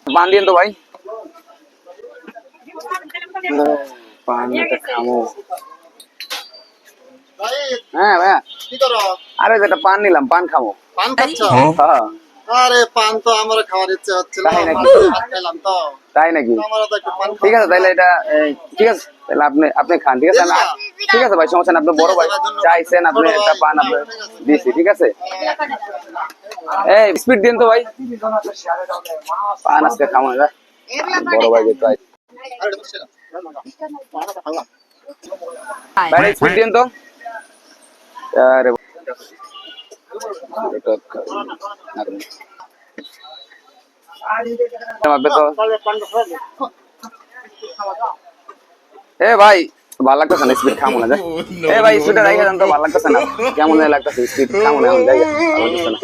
पान दिए तो भाई पान तो खामो হ্যাঁ ভাইয়া কি করো? আরে যেটা পান নিলাম পান খামো পান খাচ্ছ? হ্যাঁ আরে পান তো আমার খাওয়ার ইচ্ছে হচ্ছিল, তাই নাকি? মাত্র ভাত খেলাম তো। তাই নাকি আমারও তো একটু পান ঠিক আছে খাওয়া তাহলে এটা ঠিক আছে তাহলে আপনি আপনি খান ঠিক আছে না ঠিক আছে ভাই সমস্যা না আপনি বড় ভাই চাইছেন আপনি একটা পান আপনি দিছি ঠিক আছে এই স্পিড দিন তো ভাই পান আজকে খামো না বড় ভাই যেতে হয় ভাই স্পিড দিন তো আরে এ ভাই ভালো লাগতেছে না স্পিড খামো না এ ভাই স্পিডে রাখা যান তো ভালো লাগতেছে না কেমন লাগতেছে স্পিড খামো না এখন যাই ভালো লাগতেছে না